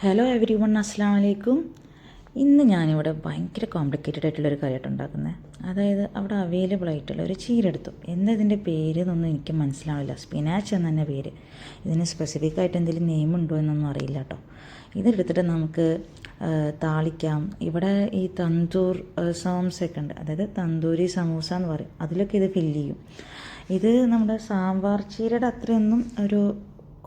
Hello every one, അസ്സാം വലൈക്കും. ഇന്ന് ഞാനിവിടെ ഭയങ്കര കോംപ്ലിക്കേറ്റഡ് ആയിട്ടുള്ളൊരു കറിയായിട്ട് ഉണ്ടാക്കുന്നത്. അതായത് അവിടെ അവൈലബിൾ ആയിട്ടുള്ള ഒരു ചീര എടുത്തു. എന്നതിൻ്റെ പേര് എന്നൊന്നും എനിക്ക് മനസ്സിലാവില്ല. സ്പിനാച്ച് എന്ന് തന്നെ പേര്. ഇതിന് സ്പെസിഫിക് ആയിട്ട് എന്തെങ്കിലും നെയിം ഉണ്ടോ എന്നൊന്നും അറിയില്ല കേട്ടോ. ഇതെടുത്തിട്ട് നമുക്ക് താളിക്കാം. ഇവിടെ ഈ തന്തൂർ സോംസൊക്കെ ഉണ്ട്, അതായത് തന്തൂരി സമൂസ എന്ന് പറയും. അതിലൊക്കെ ഇത് ഫില്ല് ചെയ്യും. ഇത് നമ്മുടെ സാമ്പാർ ചീരയുടെ അത്രയൊന്നും ഒരു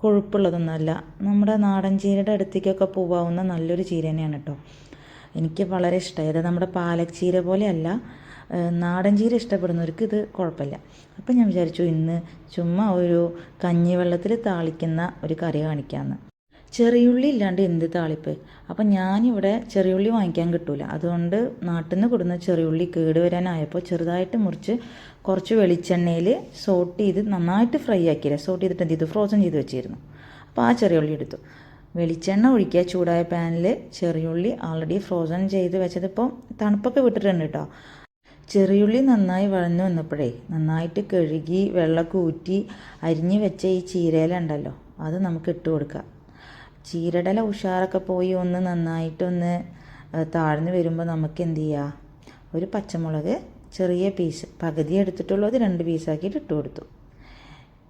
കൊഴുപ്പുള്ളതൊന്നുമല്ല. നമ്മുടെ നാടൻ ചീരയുടെ അടുത്തേക്കൊക്കെ പോവാവുന്ന നല്ലൊരു ചീര തന്നെയാണ് കേട്ടോ. എനിക്ക് വളരെ ഇഷ്ടമായി. അത് നമ്മുടെ പാലക് ചീര പോലെയല്ല. നാടൻ ചീര ഇഷ്ടപ്പെടുന്നവർക്ക് ഇത് കുഴപ്പമില്ല. അപ്പം ഞാൻ വിചാരിച്ചു ഇന്ന് ചുമ്മാ ഒരു കഞ്ഞിവെള്ളത്തിൽ താളിക്കുന്ന ഒരു കറി കാണിക്കാമെന്ന്. ചെറിയുള്ളി ഇല്ലാണ്ട് എന്ത് താളിപ്പ്? അപ്പം ഞാനിവിടെ ചെറിയുള്ളി വാങ്ങിക്കാൻ കിട്ടൂല. അതുകൊണ്ട് നാട്ടിൽ നിന്ന് കൊടുക്കുന്ന ചെറിയുള്ളി കേട് വരാനായപ്പോൾ ചെറുതായിട്ട് മുറിച്ച് കുറച്ച് വെളിച്ചെണ്ണയിൽ സോട്ട് ചെയ്ത് നന്നായിട്ട് ഫ്രൈ ആക്കിയില്ല. സോട്ട് ചെയ്തിട്ട് എന്ത് ചെയ്തു, ഫ്രോസൺ ചെയ്ത് വെച്ചിരുന്നു. അപ്പോൾ ആ ചെറിയുള്ളി എടുത്തു. വെളിച്ചെണ്ണ ഒഴിക്കുക. ചൂടായ പാനിൽ ചെറിയുള്ളി ആൾറെഡി ഫ്രോസൺ ചെയ്ത് വെച്ചതിപ്പോൾ തണുപ്പൊക്കെ വിട്ടിട്ടുണ്ട് കേട്ടോ. ചെറിയുള്ളി നന്നായി വഴന്നു വന്നപ്പോഴേ നന്നായിട്ട് കഴുകി വെള്ളമൊക്കെ ഊറ്റി അരിഞ്ഞ് വെച്ച ഈ ചീരയിലുണ്ടല്ലോ, അത് നമുക്ക് ഇട്ട് കൊടുക്കാം. ചീരയുടെ ഉഷാറൊക്കെ പോയി ഒന്ന് നന്നായിട്ടൊന്ന് താഴ്ന്നു വരുമ്പോൾ നമുക്ക് എന്ത് ചെയ്യുക, ഒരു പച്ചമുളക് ചെറിയ പീസ് പകുതി എടുത്തിട്ടുള്ളൂ, അത് 2 പീസാക്കിയിട്ട് ഇട്ട് കൊടുത്തു.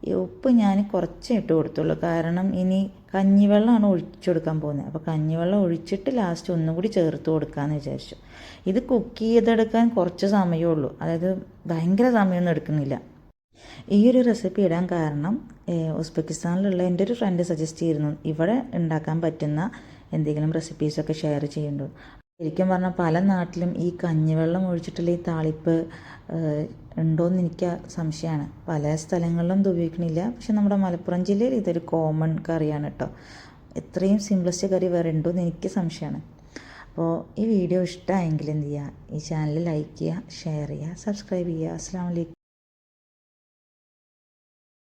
ഈ ഉപ്പ് ഞാൻ കുറച്ചേ ഇട്ട് കൊടുത്തുള്ളൂ, കാരണം ഇനി കഞ്ഞിവെള്ളമാണ് ഒഴിച്ചു കൊടുക്കാൻ പോകുന്നത്. അപ്പോൾ കഞ്ഞിവെള്ളം ഒഴിച്ചിട്ട് ലാസ്റ്റ് ഒന്നും കൂടി ചേർത്ത് കൊടുക്കാമെന്ന് വിചാരിച്ചു. ഇത് കുക്ക് ചെയ്തെടുക്കാൻ കുറച്ച് സമയമേ ഉള്ളൂ, അതായത് ഭയങ്കര സമയമൊന്നും എടുക്കുന്നില്ല. ഈ ഒരു റെസിപ്പി ഇടാൻ കാരണം ഉസ്ബെക്കിസ്ഥാനിലുള്ള എൻ്റെ ഒരു ഫ്രണ്ട് സജസ്റ്റ് ചെയ്തിരുന്നു ഇവിടെ ഉണ്ടാക്കാൻ പറ്റുന്ന എന്തെങ്കിലും റെസിപ്പീസൊക്കെ ഷെയർ ചെയ്യുന്നുണ്ട്. ശരിക്കും പറഞ്ഞാൽ പല നാട്ടിലും ഈ കഞ്ഞിവെള്ളം ഒഴിച്ചിട്ടുള്ള ഈ താളിപ്പ് ഉണ്ടോയെന്ന് എനിക്ക് സംശയമാണ്. പല സ്ഥലങ്ങളിലും ഇത് ഉപയോഗിക്കണില്ല. പക്ഷെ നമ്മുടെ മലപ്പുറം ജില്ലയിൽ ഇതൊരു കോമൺ കറിയാണ് കേട്ടോ. ഇത്രയും സിംപ്ലസ്റ്റ് കറി വേറെ ഉണ്ടോയെന്ന് എനിക്ക് സംശയമാണ്. അപ്പോൾ ഈ വീഡിയോ ഇഷ്ടമായെങ്കിൽ എന്ത് ചെയ്യുക, ഈ ചാനൽ ലൈക്ക് ചെയ്യുക, ഷെയർ ചെയ്യുക, സബ്സ്ക്രൈബ് ചെയ്യുക. അസ്സലാമു അലൈക്കും.